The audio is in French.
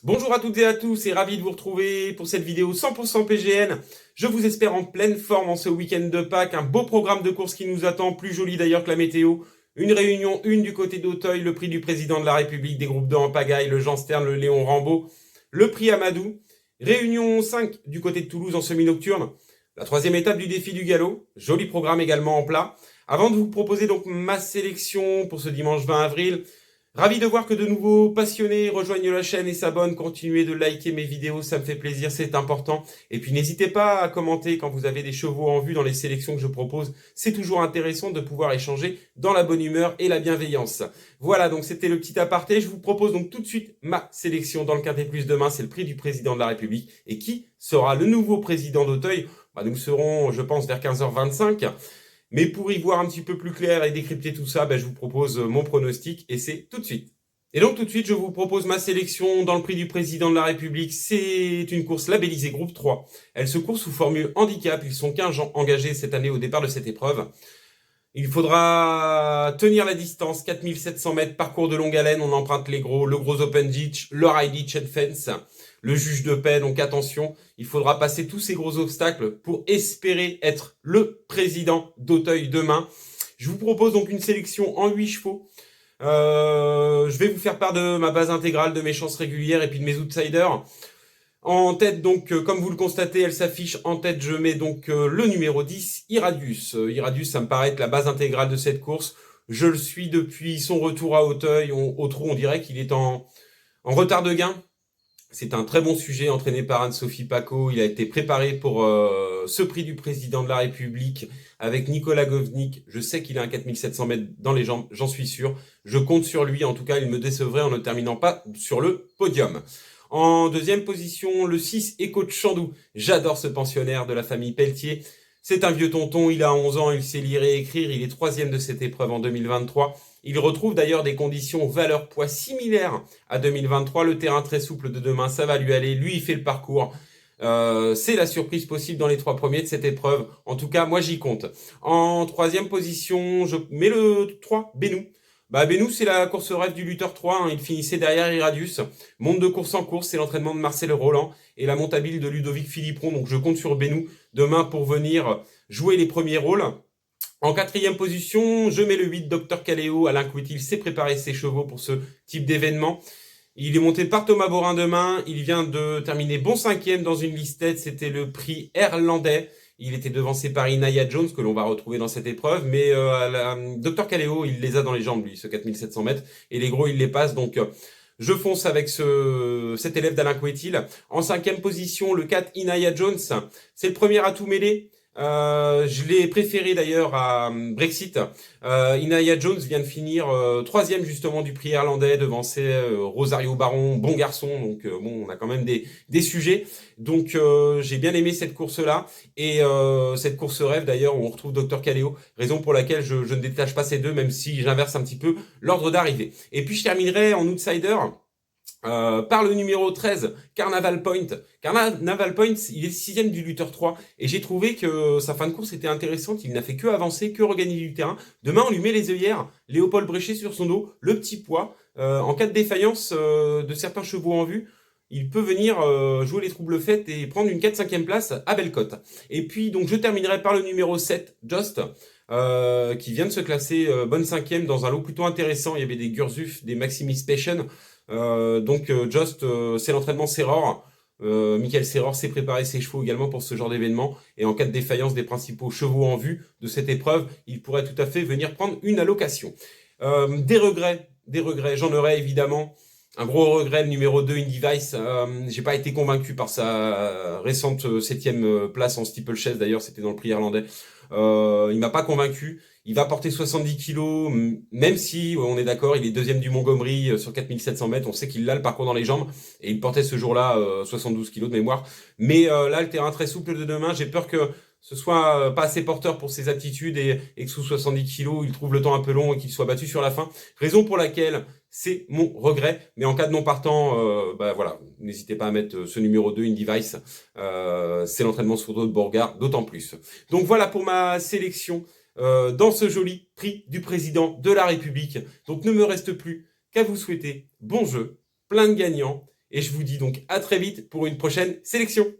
Bonjour à toutes et à tous et ravi de vous retrouver pour cette vidéo 100% PGN. Je vous espère en pleine forme en ce week-end de Pâques. Un beau programme de course qui nous attend, plus joli d'ailleurs que la météo. Une réunion 1 du côté d'Auteuil, le prix du président de la République, des groupes 2 en pagaille, le Jean Stern, le Léon Rambaud, le prix Amadou. Réunion 5 du côté de Toulouse en semi-nocturne. La troisième étape du défi du galop. Joli programme également en plat. Avant de vous proposer donc ma sélection pour ce dimanche 20 avril, ravi de voir que de nouveaux passionnés rejoignent la chaîne et s'abonnent. Continuez de liker mes vidéos, ça me fait plaisir, c'est important. Et puis n'hésitez pas à commenter quand vous avez des chevaux en vue dans les sélections que je propose. C'est toujours intéressant de pouvoir échanger dans la bonne humeur et la bienveillance. Voilà, donc c'était le petit aparté. Je vous propose donc tout de suite ma sélection dans le Quintet Plus demain. C'est le prix du président de la République. Et qui sera le nouveau président d'Auteuil? Nous serons, je pense, vers 15h25. Mais pour y voir un petit peu plus clair et décrypter tout ça, je vous propose mon pronostic et c'est tout de suite. Et donc tout de suite, je vous propose ma sélection dans le prix du président de la République. C'est une course labellisée groupe 3. Elle se court sous formule handicap. Ils sont 15 gens engagés cette année au départ de cette épreuve. Il faudra tenir la distance, 4700 mètres, parcours de longue haleine, on emprunte le gros open ditch, le high ditch and fence, le juge de paix, donc attention, il faudra passer tous ces gros obstacles pour espérer être le président d'Auteuil demain. Je vous propose donc une sélection en 8 chevaux. Je vais vous faire part de ma base intégrale, de mes chances régulières et puis de mes outsiders. En tête, donc, comme vous le constatez, elle s'affiche en tête. Je mets donc le numéro 10, Iradius. Iradius, ça me paraît être la base intégrale de cette course. Je le suis depuis son retour à Auteuil. Au trot, on dirait qu'il est en retard de gain. C'est un très bon sujet entraîné par Anne-Sophie Paco. Il a été préparé pour ce prix du président de la République avec Nicolas Govnik. Je sais qu'il a un 4700 mètres dans les jambes, j'en suis sûr. Je compte sur lui. En tout cas, il me décevrait en ne terminant pas sur le podium. En deuxième position, le 6, Écho de Chandou. J'adore ce pensionnaire de la famille Pelletier. C'est un vieux tonton, il a 11 ans, il sait lire et écrire, il est troisième de cette épreuve en 2023. Il retrouve d'ailleurs des conditions valeur-poids similaires à 2023. Le terrain très souple de demain, ça va lui aller. Lui, il fait le parcours. C'est la surprise possible dans les 3 premiers de cette épreuve. En tout cas, moi, j'y compte. En troisième position, je mets le 3, Bénou. Bénou, c'est la course rêve du lutteur 3. Il finissait derrière Iradius. Monde de course en course, c'est l'entraînement de Marcel Roland et la montabile de Ludovic Philippon. Donc, je compte sur Bénou demain pour venir jouer les premiers rôles. En quatrième position, je mets le 8, Dr Caléo. Alain Coutil s'est préparé ses chevaux pour ce type d'événement. Il est monté par Thomas Borin demain. Il vient de terminer bon 5e dans une listette. C'était le prix Erlandais. Il était devancé par Inaya Jones, que l'on va retrouver dans cette épreuve. Mais Dr Caléo, il les a dans les jambes, lui, ce 4700 mètres. Et les gros, il les passe. Donc, je fonce avec cet élève d'Alain Couetil. En 5e position, le 4, Inaya Jones. C'est le premier à tout mêler. Je l'ai préféré d'ailleurs à Brexit. Inaya Jones vient de finir 3e justement du prix irlandais, devancé Rosario Baron, bon garçon. Donc on a quand même des sujets. Donc j'ai bien aimé cette course-là et cette course rêve d'ailleurs où on retrouve Dr Caléo, raison pour laquelle je ne détache pas ces deux, même si j'inverse un petit peu l'ordre d'arrivée. Et puis je terminerai en outsider. Par le numéro 13, Carnaval Point. Carnaval Point, il est 6e du lutteur 3 et j'ai trouvé que sa fin de course était intéressante. Il n'a fait que avancer, que regagner du terrain. Demain, on lui met les œillères, Léopold Bréchet sur son dos, le petit poids. En cas de défaillance de certains chevaux en vue, il peut venir jouer les troubles faites et prendre une 4-5e place à Bellecote. Et puis, donc, je terminerai par le numéro 7, Just, qui vient de se classer bonne 5e dans un lot plutôt intéressant. Il y avait des Gurzuf, des Maximis Passion. Just, c'est l'entraînement Serror. Michael Serror s'est préparé ses chevaux également pour ce genre d'événement. Et en cas de défaillance des principaux chevaux en vue de cette épreuve, il pourrait tout à fait venir prendre une allocation. Des regrets, j'en aurais évidemment. Un gros regret, le numéro 2, Indy Vice. J'ai pas été convaincu par sa récente 7e place en steeplechase. D'ailleurs, c'était dans le prix irlandais. Il m'a pas convaincu. Il va porter 70 kilos, même si, on est d'accord, il est 2e du Montgomery sur 4700 mètres. On sait qu'il a le parcours dans les jambes. Et il portait ce jour-là 72 kilos de mémoire. Mais là, le terrain très souple de demain, j'ai peur que ce soit pas assez porteur pour ses aptitudes et que sous 70 kilos, il trouve le temps un peu long et qu'il soit battu sur la fin. Raison pour laquelle c'est mon regret. Mais en cas de non partant, voilà, n'hésitez pas à mettre ce numéro 2, Indy Vice. C'est l'entraînement sur dos de Bourgard, d'autant plus. Donc voilà pour ma sélection dans ce joli prix du président de la République. Donc ne me reste plus qu'à vous souhaiter bon jeu, plein de gagnants. Et je vous dis donc à très vite pour une prochaine sélection.